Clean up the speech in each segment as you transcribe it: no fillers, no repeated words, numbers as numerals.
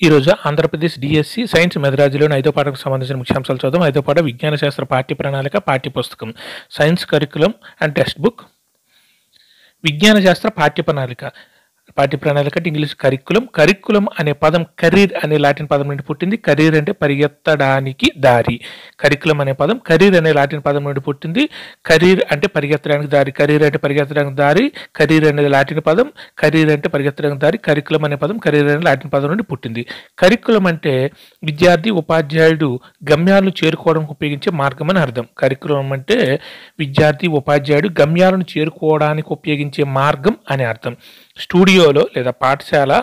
ఈరోజు Andhra Pradesh DSC science మెథడాలజీలోని 5వ పాఠంకు సంబంధించిన ముఖ్యాంశాలు చూద్దాం. 5వ పాఠం విజ్ఞాన శాస్త్ర పాఠ్య ప్రణాళిక పాఠ్యపుస్తకం science curriculum and textbook. విజ్ఞాన శాస్త్ర పాఠ్య ప్రణాళిక అంటే ఇంగ్లీష్ కరికులం. కరికులం అనే పదం కరీర్ అనే లాటిన్ పదం నుండి పుట్టింది. కరీర్ అంటే పరిగెత్తడానికి దారి. కరికులం అనే పదం కరీర్ అనే లాటిన్ పదం నుండి పుట్టింది. కరీర్ అంటే పరిగెత్తడానికి దారి. కరీర్ అంటే పరిగెత్తడానికి దారి. కరీర్ అనేది లాటిన్ పదం. కరీర్ అంటే పరిగెత్తడానికి దారి. కరికులం అనే పదం కరీర్ అనే లాటిన్ పదం నుండి పుట్టింది. కరికులం అంటే విద్యార్థి ఉపాధ్యాయుడు గమ్యాలను చేరుకోవడానికి ఉపయోగించే మార్గం అని అర్థం. కరికులం అంటే విద్యార్థి ఉపాధ్యాయుడు గమ్యాలను చేరుకోవడానికి ఉపయోగించే మార్గం అని అర్థం. స్టూడియోలో లేదా పాఠశాల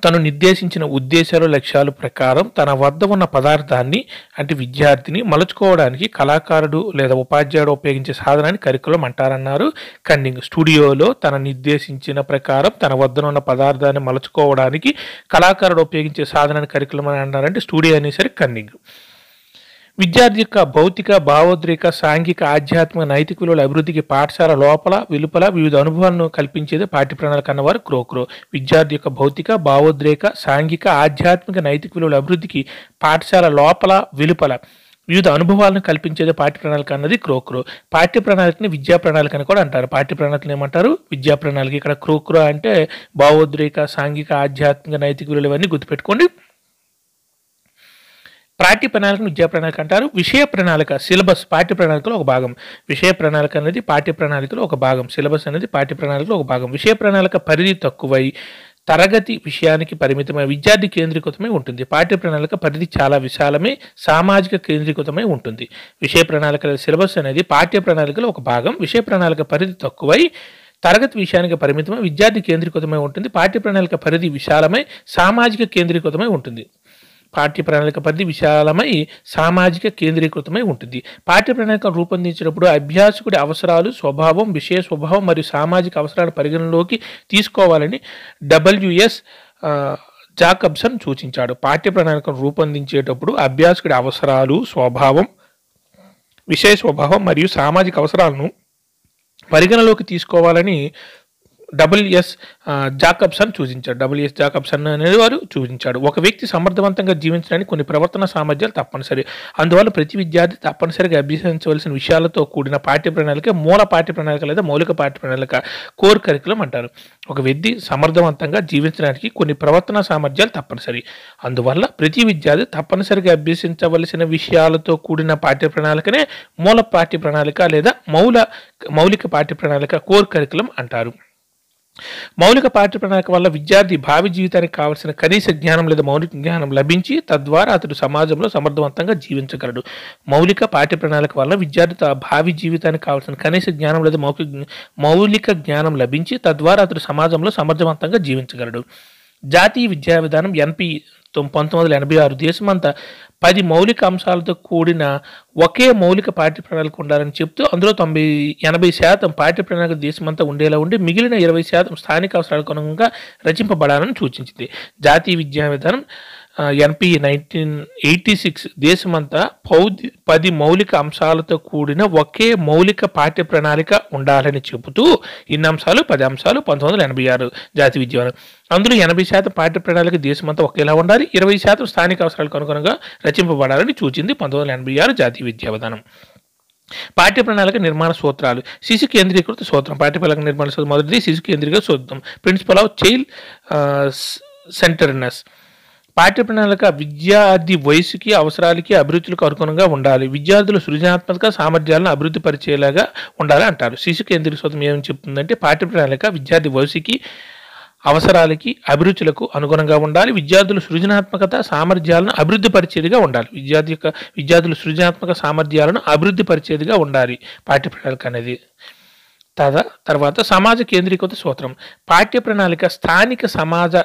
తను నిర్దేశించిన ఉద్దేశాలు లక్ష్యాల ప్రకారం తన వద్ద ఉన్న పదార్థాన్ని అంటే విద్యార్థిని మలుచుకోవడానికి కళాకారుడు లేదా ఉపాధ్యాయుడు ఉపయోగించే సాధనాన్ని కరికులం అంటారన్నారు. కన్నింగ్ స్టూడియోలో తన నిర్దేశించిన ప్రకారం తన వద్ద ఉన్న పదార్థాన్ని మలుచుకోవడానికి కళాకారుడు ఉపయోగించే సాధనాన్ని కరికులం అని అన్నారంటే స్టూడియో అనేసరికి కన్నింగ్. విద్యార్థి యొక్క భౌతిక, భావోద్రేక, సాంఘిక, ఆధ్యాత్మిక, నైతిక విలువల అభివృద్ధికి పాఠశాల లోపల వెలుపల వివిధ అనుభవాలను కల్పించేది పాఠ్య ప్రణాళిక అన్నవారు క్రోక్రో. విద్యార్థి యొక్క భౌతిక, భావోద్రేక, సాంఘిక, ఆధ్యాత్మిక, నైతిక విలువల అభివృద్ధికి పాఠశాల లోపల వెలుపల వివిధ అనుభవాలను కల్పించేది పాఠ్య ప్రణాళిక అన్నది క్రోక్రో. పాఠ్య ప్రణాళికని విద్యా ప్రణాళిక అని కూడా అంటారు. పాఠ్య ప్రణాళికను ఏమంటారు? విద్యా ప్రణాళిక. ఇక్కడ క్రోక్రో అంటే భావోద్రేక, సాంఘిక, ఆధ్యాత్మిక, నైతిక విలువలు ఇవన్నీ గుర్తుపెట్టుకోండి. పాఠ్య ప్రణాళికను విద్యా ప్రణాళిక అంటారు. విషయ ప్రణాళిక సిలబస్ పాఠ్య ప్రణాళికలో ఒక భాగం. విషయ ప్రణాళిక అనేది పాఠ్య ప్రణాళికలో ఒక భాగం. సిలబస్ అనేది పాఠ్య ప్రణాళికలో ఒక భాగం. విషయ ప్రణాళిక పరిధి తక్కువై తరగతి విషయానికి పరిమితమై విద్యార్థి కేంద్రీకృతమై ఉంటుంది. పాఠ్య ప్రణాళిక పరిధి చాలా విశాలమై సామాజిక కేంద్రీకృతమై ఉంటుంది. విషయ ప్రణాళిక సిలబస్ అనేది పాఠ్య ప్రణాళికలో ఒక భాగం. విషయ ప్రణాళిక పరిధి తక్కువై తరగతి విషయానికి పరిమితమై విద్యార్థి కేంద్రీకృతమై ఉంటుంది. పాఠ్య ప్రణాళిక పరిధి విశాలమై సామాజిక కేంద్రీకృతమై ఉంటుంది. పాఠ్య ప్రణాళిక పరిధి విశాలమై సామాజిక కేంద్రీకృతమై ఉంటుంది. పాఠ్య ప్రణాళిక రూపొందించినప్పుడు అభ్యాసకుడి అవసరాలు, స్వభావం, విషయ స్వభావం మరియు సామాజిక అవసరాలను పరిగణలోకి తీసుకోవాలని డబ్ల్యూఎస్ జాకబ్సన్ సూచించాడు. పాఠ్య ప్రణాళికను రూపొందించేటప్పుడు అభ్యాసకుడి అవసరాలు, స్వభావం, విషయ స్వభావం మరియు సామాజిక అవసరాలను పరిగణలోకి తీసుకోవాలని డబ్ల్యూఎస్ జాకబ్సన్ సూచించాడు. డబ్ల్యూఎస్ జాకబ్సన్ అనేది వారు సూచించాడు. ఒక వ్యక్తి సమర్థవంతంగా జీవించడానికి కొన్ని ప్రవర్తన సామర్థ్యాలు తప్పనిసరి. అందువల్ల ప్రతి విద్యార్థి తప్పనిసరిగా అభ్యసించవలసిన విషయాలతో కూడిన పాఠ్య ప్రణాళిక మూల పాఠ్య ప్రణాళిక లేదా మౌలిక పాఠ్య ప్రణాళిక కోర్ కరికులం అంటారు. ఒక వ్యక్తి సమర్థవంతంగా జీవించడానికి కొన్ని ప్రవర్తన సామర్థ్యాలు తప్పనిసరి. అందువల్ల ప్రతి విద్యార్థి తప్పనిసరిగా అభ్యసించవలసిన విషయాలతో కూడిన పాఠ్య ప్రణాళికనే మూల పాఠ్య ప్రణాళిక లేదా మౌలిక పాఠ్య ప్రణాళిక కోర్ కరికులం అంటారు. మౌలిక పాఠ్య ప్రణాళిక వల్ల విద్యార్థి భావి జీవితానికి కావాల్సిన కనీస జ్ఞానం లేదా మౌలిక జ్ఞానం లభించి తద్వారా అతడు సమాజంలో సమర్థవంతంగా జీవించగలడు. మౌలిక పాఠ్య ప్రణాళిక వల్ల విద్యార్థి భావి జీవితానికి కావాల్సిన కనీస జ్ఞానం లేదా మౌలిక జ్ఞానం లభించి తద్వారా అతడు సమాజంలో సమర్థవంతంగా జీవించగలడు. జాతీయ విద్యా విధానం ఎన్పి 1986 దేశమంతా 10 మౌలిక అంశాలతో కూడిన ఒకే మౌలిక పాఠ్య ప్రణాళిక ఉండాలని చెప్తూ అందులో 80% పాఠ్య ప్రణాళిక దేశమంతా ఉండేలా ఉండి మిగిలిన 20% స్థానిక అవసరాలకు అనుగుణంగా రచింపబడాలని సూచించింది. జాతీయ విద్యా విధానం ఎన్పి 1986 దేశమంతా 10 మౌలిక అంశాలతో కూడిన ఒకే మౌలిక పాఠ్య ప్రణాళిక ఉండాలని చెబుతూ ఇన్ని అంశాలు 10 అంశాలు 1986 జాతీయ విద్యా విధానం. అందులో 80% పాఠ్య ప్రణాళిక దేశమంతా ఒకేలా ఉండాలి. 20% స్థానిక అవసరాలకు అనుగుణంగా రచింపబడాలని సూచింది 1986 జాతీయ విద్యా విధానం. పాఠ్య ప్రణాళిక నిర్మాణ సూత్రాలు. శిశు కేంద్రీకృత సూత్రం. పాఠ్య ప్రణాళిక నిర్మాణ సూత్రం మొదటిది శిశు కేంద్రీకృత సూత్రం. Principle of child centredness. పాఠ్య ప్రణాళిక విద్యార్థి వయసుకి, అవసరాలకి, అభిరుచులకు అనుగుణంగా ఉండాలి. విద్యార్థుల సృజనాత్మక సామర్థ్యాలను అభివృద్ధి పరిచేలాగా ఉండాలి అంటారు. శిశు కేంద్రీకృత సూత్రం ఏమని చెప్తుందంటే పాఠ్య ప్రణాళిక విద్యార్థి వయసుకి, అవసరాలకి, అభిరుచులకు అనుగుణంగా ఉండాలి. విద్యార్థుల సృజనాత్మకత సామర్థ్యాలను అభివృద్ధి పరిచేదిగా ఉండాలి. విద్యార్థుల సృజనాత్మక సామర్థ్యాలను అభివృద్ధి పరిచేదిగా ఉండాలి పాఠ్య ప్రణాళిక అనేది. తర్వాత సమాజ కేంద్రీకృత సూత్రం. పాఠ్య ప్రణాళిక స్థానిక సమాజ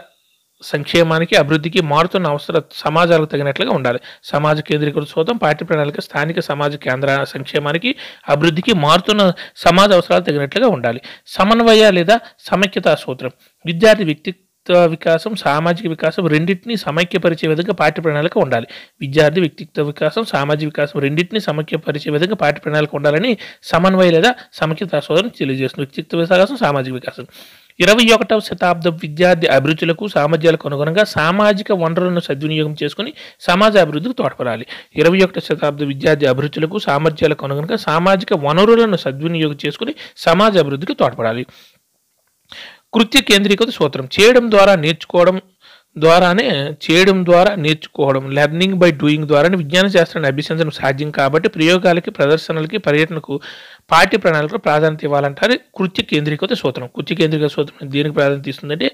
సంక్షేమానికి, అభివృద్ధికి, మారుతున్న అవసర సమాజాలకు తగినట్లుగా ఉండాలి. సమాజ కేంద్రీకృత సూత్రం పాఠ్య ప్రణాళిక స్థానిక సమాజ కేంద్ర సంక్షేమానికి, అభివృద్ధికి, మారుతున్న సమాజ అవసరాలకు తగినట్లుగా ఉండాలి. సమన్వయ లేదా సమైక్యతా సూత్రం. విద్యార్థి వ్యక్తిత్వ వికాసం, సామాజిక వికాసం రెండింటినీ సమైక్యపరిచే విధంగా పాఠ్య ప్రణాళిక ఉండాలి. విద్యార్థి వ్యక్తిత్వ వికాసం, సామాజిక వికాసం రెండింటినీ సమైక్యపరిచే విధంగా పాఠ్య ప్రణాళిక ఉండాలని సమన్వయ లేదా సమైక్యతా సూత్రం తెలియజేస్తుంది. వ్యక్తిత్వ వికాసం, సామాజిక వికాసం 21వ శతాబ్దం విద్యార్థి అభిరుచులకు సామర్థ్యాలకు అనుగుణంగా సామాజిక వనరులను సద్వినియోగం చేసుకుని సమాజ అభివృద్ధికి తోడ్పడాలి. 21వ శతాబ్ద విద్యార్థి అభిరుచులకు సామర్థ్యాలకు అనుగుణంగా సామాజిక వనరులను సద్వినియోగం చేసుకుని సమాజ అభివృద్ధికి తోడ్పడాలి. కృత్య కేంద్రీకృత సూత్రం. చేయడం ద్వారా నేర్చుకోవడం లెర్నింగ్ బై డూయింగ్ ద్వారానే విజ్ఞాన శాస్త్రాన్ని అభ్యసించడం సాధ్యం కాబట్టి ప్రయోగాలకి, ప్రదర్శనలకి, పర్యటనకు పాఠ్య ప్రణాళికలో ప్రాధాన్యత ఇవ్వాలంటారు కృత్య కేంద్రీకృత సూత్రం. కృత్య కేంద్రీకృత సూత్రం దేనికి ప్రాధాన్యత ఇస్తుందంటే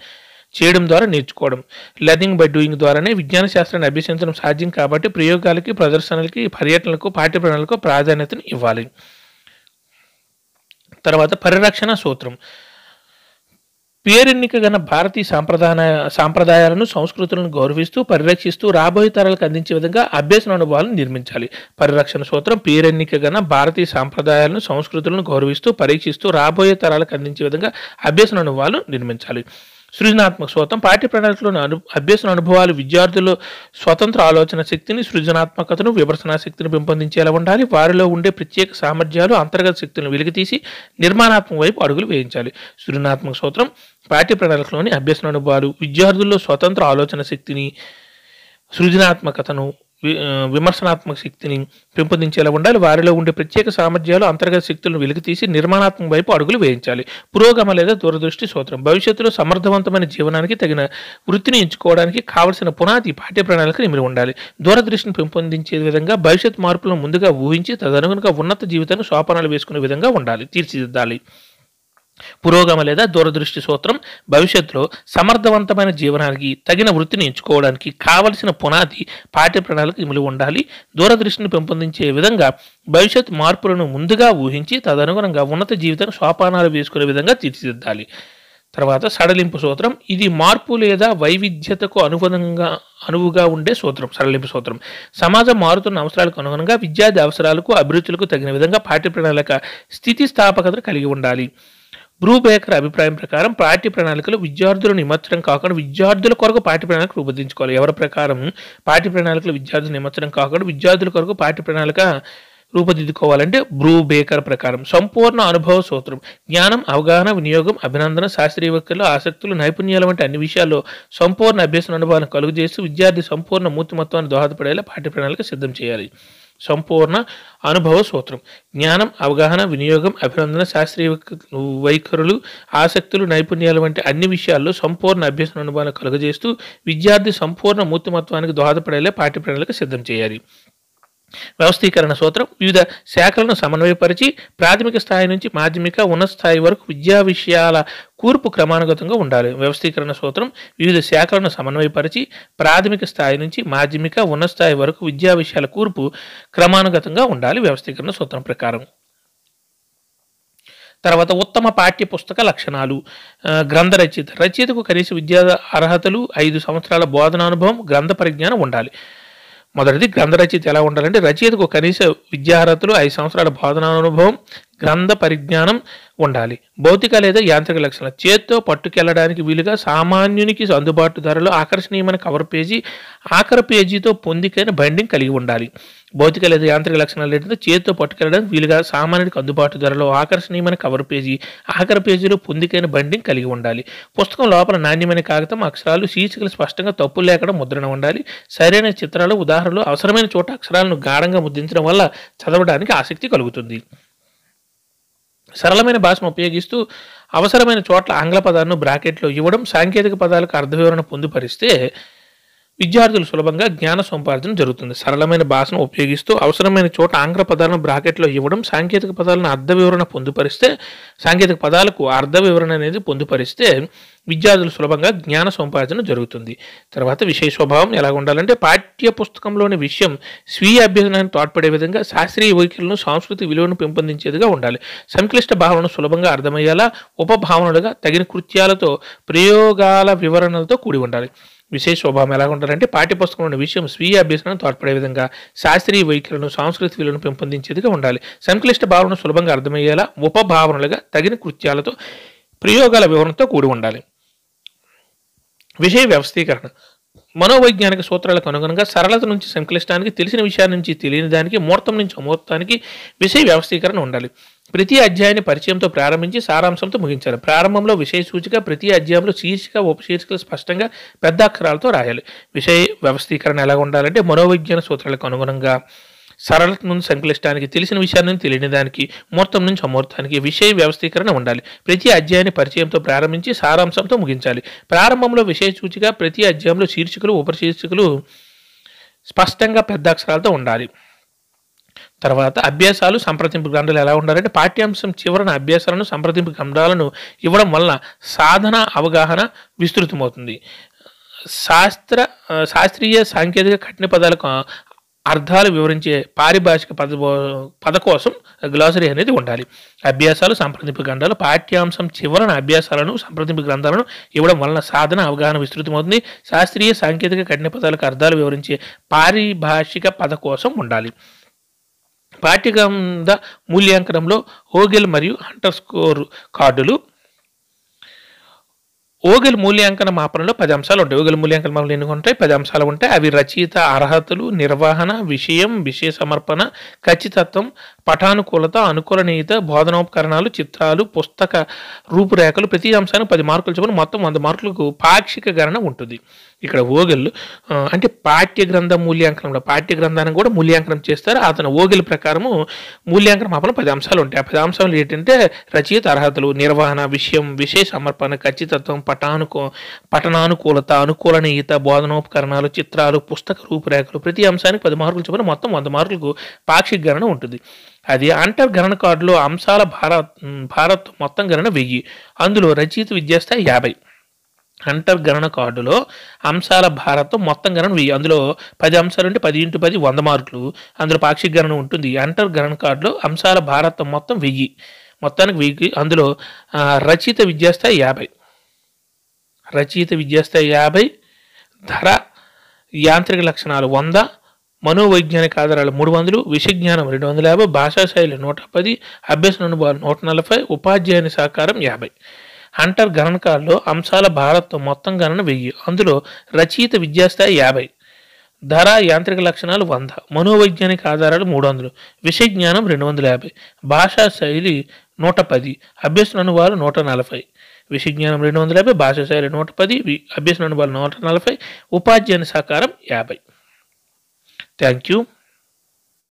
చేయడం ద్వారా నేర్చుకోవడం, లెర్నింగ్ బై డూయింగ్ ద్వారానే విజ్ఞాన శాస్త్రాన్ని అభ్యసించడం సాధ్యం కాబట్టి ప్రయోగాలకి, ప్రదర్శనలకి, పర్యటనలకు పాఠ్య ప్రణాళికలో ప్రాధాన్యతను ఇవ్వాలి. తర్వాత పరిరక్షణ సూత్రం. పేరెన్నిక గల భారతీయ సాంప్రదాయాలను, సంస్కృతులను గౌరవిస్తూ పరిరక్షిస్తూ రాబోయే తరాలకు అందించే విధంగా అభ్యసన అనుభవాలను నిర్మించాలి. పరిరక్షణ సూత్రం. పేరెన్నిక గల భారతీయ సాంప్రదాయాలను, సంస్కృతులను గౌరవిస్తూ పరీక్షిస్తూ రాబోయే తరాలకు అందించే విధంగా అభ్యసన అనుభవాలు నిర్మించాలి. సృజనాత్మక సూత్రం. పాఠ్య ప్రణాళికలోని అభ్యసన అనుభవాలు విద్యార్థుల్లో స్వతంత్ర ఆలోచన శక్తిని, సృజనాత్మకతను, విమర్శనా శక్తిని పెంపొందించేలా ఉండాలి. వారిలో ఉండే ప్రత్యేక సామర్థ్యాలు, అంతర్గత శక్తులను వెలికితీసి నిర్మాణాత్మక వైపు అడుగులు వేయించాలి. సృజనాత్మక సూత్రం. పాఠ్య ప్రణాళికలోని అభ్యసన అనుభవాలు విద్యార్థుల్లో స్వతంత్ర ఆలోచన శక్తిని, సృజనాత్మకతను, విమర్శనాత్మక శక్తిని పెంపొందించేలా ఉండాలి. వారిలో ఉండే ప్రత్యేక సామర్థ్యాలు, అంతర్గత శక్తులను వెలికితీసి నిర్మాణాత్మక వైపు అడుగులు వేయించాలి. పురోగమ లేదా దూరదృష్టి సూత్రం. భవిష్యత్తులో సమర్థవంతమైన జీవనానికి తగిన వృత్తిని ఎంచుకోవడానికి కావలసిన పునాది పాఠ్య ప్రణాళిక నిమిడి ఉండాలి. దూరదృష్టిని పెంపొందించే విధంగా భవిష్యత్ మార్పులను ముందుగా ఊహించి తదనుగుణంగా ఉన్నత జీవితాన్ని సోపానాలు వేసుకునే విధంగా ఉండాలి, తీర్చిదిద్దాలి. పురోగమ లేదా దూరదృష్టి సూత్రం. భవిష్యత్తులో సమర్థవంతమైన జీవనానికి తగిన వృత్తిని ఎంచుకోవడానికి కావలసిన పునాది పాఠ్య ప్రణాళిక ఇమిలి ఉండాలి. దూరదృష్టిని పెంపొందించే విధంగా భవిష్యత్ మార్పులను ముందుగా ఊహించి తదనుగుణంగా ఉన్నత జీవితాన్ని సోపానాలు వేసుకునే విధంగా తీర్చిదిద్దాలి. తర్వాత సడలింపు సూత్రం. ఇది మార్పు లేదా వైవిధ్యతకు అనువుగా ఉండే సూత్రం. సడలింపు సూత్రం. సమాజం మారుతున్న అవసరాలకు అనుగుణంగా విద్యార్థి అవసరాలకు, అభిరుచులకు తగిన విధంగా పాఠ్య ప్రణాళిక స్థితిస్థాపకతను కలిగి ఉండాలి. బ్రూబేకర్ అభిప్రాయం ప్రకారం పాఠ్య ప్రణాళికలు విద్యార్థుల నిమజ్జనం కాకుండా విద్యార్థుల కొరకు పాఠ్య ప్రణాళిక రూపొందించుకోవాలి. ఎవరి ప్రకారం పాఠ్య ప్రణాళికలు విద్యార్థుల నిమజ్జనం కాకుండా విద్యార్థుల కొరకు పాఠ్య ప్రణాళిక రూపొందించుకోవాలంటే బ్రూబేకర్ ప్రకారం. సంపూర్ణ అనుభవ సూత్రం. జ్ఞానం, అవగాహన, వినియోగం, అభినందన, శాస్త్రీయ వైఖరులు, ఆసక్తులు, నైపుణ్యాలు వంటి అన్ని విషయాల్లో సంపూర్ణ అభ్యసన అనుభవాలను కలుగజేస్తూ విద్యార్థి సంపూర్ణ మూర్తిమత్వాన్ని దోహదపడేలా పాఠ్య ప్రణాళిక సిద్ధం చేయాలి. సంపూర్ణ అనుభవ సూత్రం. జ్ఞానం, అవగాహన, వినియోగం, అభినందన, శాస్త్రీయ వైఖరులు, ఆసక్తులు, నైపుణ్యాలు వంటి అన్ని విషయాల్లో సంపూర్ణ అభ్యసన అనుభవాన్ని కలుగజేస్తూ విద్యార్థి సంపూర్ణ మూర్తిమత్వానికి దోహదపడేలా పాఠ్య ప్రణాళిక సిద్ధం చేయాలి. వ్యవస్థీకరణ సూత్రం. వివిధ శాఖలను సమన్వయపరిచి ప్రాథమిక స్థాయి నుంచి మాధ్యమిక, ఉన్నత స్థాయి వరకు విద్యా విషయాల కూర్పు క్రమానుగతంగా ఉండాలి. వ్యవస్థీకరణ సూత్రం. వివిధ శాఖలను సమన్వయపరిచి ప్రాథమిక స్థాయి నుంచి మాధ్యమిక, ఉన్నత స్థాయి వరకు విద్యా విషయాల కూర్పు క్రమానుగతంగా ఉండాలి వ్యవస్థీకరణ సూత్రం ప్రకారం. తర్వాత ఉత్తమ పాఠ్య పుస్తక లక్షణాలు. గ్రంథ రచయిత. రచయితకు కనీస విద్యా అర్హతలు, 5 సంవత్సరాల బోధనానుభవం, గ్రంథ పరిజ్ఞానం ఉండాలి. మొదటిది గ్రంథ రచయిత ఎలా ఉండాలంటే రచయితకు కనీస విద్యార్హతలు, 5 సంవత్సరాల బోధనానుభవం, గ్రంథ పరిజ్ఞానం ఉండాలి. భౌతిక లేదా యాంత్రిక లక్షణాలు. చేత్తో పట్టుకెళ్లడానికి వీలుగా సామాన్యునికి అందుబాటు ధరలో ఆకర్షణీయమైన కవర్ పేజీ, ఆఖరి పేజీతో పొందికైన బైండింగ్ కలిగి ఉండాలి. భౌతిక లేదా యాంత్రిక లక్షణాలు ఏంటంటే చేత్తో పట్టుకెళ్లడానికి వీలుగా సామాన్యునికి అందుబాటు ధరలో ఆకర్షణీయమైన కవర్ పేజీ, ఆఖరి పేజీలో పొందికైన బైండింగ్ కలిగి ఉండాలి. పుస్తకం లోపల నాణ్యమైన కాగితం, అక్షరాలు, శీర్షికలు స్పష్టంగా తప్పులు లేకుండా ముద్రణ ఉండాలి. సరైన చిత్రాలు, ఉదాహరణలు, అవసరమైన చోట అక్షరాలను గాఢంగా ముద్రించడం వల్ల చదవడానికి ఆసక్తి కలుగుతుంది. సరళమైన భాషను ఉపయోగిస్తూ అవసరమైన చోట్ల ఆంగ్ల పదాలను బ్రాకెట్లో ఇవ్వడం, సాంకేతిక పదాలకు అర్థ వివరణ పొందుపరిస్తే విద్యార్థులు సులభంగా జ్ఞాన సముపార్జన జరుగుతుంది. సరళమైన భాషను ఉపయోగిస్తూ అవసరమైన చోట ఆంగ్ల పదాలను బ్రాకెట్లో ఇవ్వడం, సాంకేతిక పదాలను అర్థ వివరణ పొందుపరిస్తే సాంకేతిక పదాలకు అర్థ వివరణ అనేది పొందుపరిస్తే విద్యార్థులు సులభంగా జ్ఞాన సముపార్జన జరుగుతుంది. తర్వాత విషయ స్వభావం ఎలా ఉండాలంటే పాఠ్య పుస్తకంలోని విషయం స్వీయ అభ్యసనాన్ని తోడ్పడే విధంగా శాస్త్రీయ వైఖరులను, సాంస్కృతిక విలువను పెంపొందించేదిగా ఉండాలి. సంక్లిష్ట భావనను సులభంగా అర్థమయ్యేలా ఉపభావనలుగా తగిన కృత్యాలతో, ప్రయోగాల వివరణలతో కూడి ఉండాలి. విశేష స్వభావం ఎలా ఉండాలంటే పాఠ్యపుస్తకంలోని విషయం స్వీయ అభ్యసనాన్ని తోడ్పడే విధంగా శాస్త్రీయ వైఖరులను, సాంస్కృతిక విలువను పెంపొందించేదిగా ఉండాలి. సంక్లిష్ట భావనను సులభంగా అర్థమయ్యేలా ఉపభావనలుగా తగిన కృత్యాలతో, ప్రయోగాల వివరణతో కూడి ఉండాలి. విషయ వ్యవస్థీకరణ. మనోవైజ్ఞానిక సూత్రాలకు అనుగుణంగా సరళత నుంచి సంక్లిష్టానికి, తెలిసిన విషయాల నుంచి తెలియని దానికి, మూర్తం నుంచి అమూర్తానికి విషయ వ్యవస్థీకరణ ఉండాలి. ప్రతి అధ్యాయాన్ని పరిచయంతో ప్రారంభించి సారాంశంతో ముగించాలి. ప్రారంభంలో విషయ సూచిక, ప్రతి అధ్యాయంలో శీర్షిక, ఉపశీర్షికలు స్పష్టంగా పెద్ద అక్షరాలతో రాయాలి. విషయ వ్యవస్థీకరణ ఎలా ఉండాలంటే మనోవిజ్ఞాన సూత్రాలకు అనుగుణంగా సరళత నుండి సంక్లిష్టానికి, తెలిసిన విషయాన్ని తెలియని దానికి, మూర్తం నుంచి అమూర్తానికి విషయ వ్యవస్థీకరణ ఉండాలి. ప్రతి అధ్యాయాన్ని పరిచయంతో ప్రారంభించి సారాంశంతో ముగించాలి. ప్రారంభంలో విషయ సూచిక, ప్రతి అధ్యాయంలో శీర్షికలు, ఉపశీర్షికలు స్పష్టంగా పెద్ద అక్షరాలతో ఉండాలి. తర్వాత అభ్యాసాలు, సంప్రదింపు గ్రంథాలు ఎలా ఉండాలంటే పాఠ్యాంశం చివరన అభ్యాసాలను, సంప్రదింపు గ్రంథాలను ఇవ్వడం వలన సాధన అవగాహన విస్తృతమవుతుంది. శాస్త్రీయ సాంకేతిక కఠిన పదాలకు అర్థాలు వివరించే పారిభాషిక పద కోసం గ్లాసరీ అనేది ఉండాలి. అభ్యాసాలు, సంప్రదింపు గ్రంథాలు పాఠ్యాంశం చివరన అభ్యాసాలను, సంప్రదింపు గ్రంథాలను ఇవ్వడం వలన సాధన అవగాహన విస్తృతమవుతుంది. శాస్త్రీయ సాంకేతిక కఠిన పదాలకు అర్థాలు వివరించే పారిభాషిక పద కోసం ఉండాలి. పాఠ్యగ్రంథ మూల్యాంకనంలో ఓగెల్ మరియు హంటర్ స్కోర్ కార్డులు. ఓగెల్ మూల్యాంకన మాపనలో 10 అంశాలు ఉంటాయి. ఓగెల్ మూల్యాంకన మాపనలు ఎన్ని ఉంటాయి? 10 అంశాలు ఉంటాయి. అవి రచయిత అర్హతలు, నిర్వహణ, విషయం, విషయ సమర్పణ, ఖచ్చితత్వం, పఠానుకూలత, అనుకూలనీయత, బోధనోపకరణాలు, చిత్రాలు, పుస్తక రూపురేఖలు. ప్రతి అంశానికి 10 మార్కులు చొప్పున మొత్తం 100 మార్కులకు పాక్షిక గణన ఉంటుంది. ఇక్కడ ఓగెల్ అంటే పాఠ్య గ్రంథ మూల్యాంకనంలో పాఠ్య గ్రంథాన్ని కూడా మూల్యాంకనం చేస్తారు. అతను ఓగెల్ ప్రకారము మూల్యాంకన మాపన 10 అంశాలు ఉంటాయి. ఆ 10 అంశాలు ఏంటంటే రచయిత అర్హతలు, నిర్వహణ, విషయం, విషయ సమర్పణ, ఖచ్చితత్వం, పఠనానుకూలత, అనుకూలనీయత, బోధనోపకరణాలు, చిత్రాలు, పుస్తక రూపురేఖలు. ప్రతి అంశానికి 10 మార్కులు చొప్పున మొత్తం 100 మార్కులకు పాక్షిక గణన ఉంటుంది. అది అంటర్ గణన కార్డులో అంశాల భారత్ మొత్తం గణన 1000. అందులో రచయిత విద్యాస్థాయి 50. అంటర్ గణన కార్డులో అంశాల భారతం మొత్తం గణన 1000. అందులో 10 అంశాలు ఉంటే 10 × 10 100 మార్కులు. అందులో పాక్షిక గణన ఉంటుంది. అంటర్ గణన కార్డులో అంశాల భారతం మొత్తం 1000, మొత్తానికి 1000. అందులో రచయిత విద్యాస్థాయి 50. రచయిత విద్యాస్థాయి 50. ధర, యాంత్రిక లక్షణాలు 100, మనోవైజ్ఞానిక ఆధారాలు 300, విషజ్ఞానం 250, భాషా శైలి 110, అభ్యసన అనుభవాలు 140, ఉపాధ్యాయుని సహకారం 50. హంటర్ గణన కార్డులో అంశాల భారత్వం మొత్తం గణన 1000. అందులో రచయిత విద్యాస్థాయి 50, ధర, యాంత్రిక లక్షణాలు 100, మనోవైజ్ఞానిక ఆధారాలు 300, విషజ్ఞానం 250, భాషా శైలి 110, అభ్యసన అనుభవాలు 140. విషజ్ఞానం 250, భాషా శైలి 110, అభ్యసన అనుభవాలు 140, ఉపాధ్యాయుని సహకారం 50. Thank you.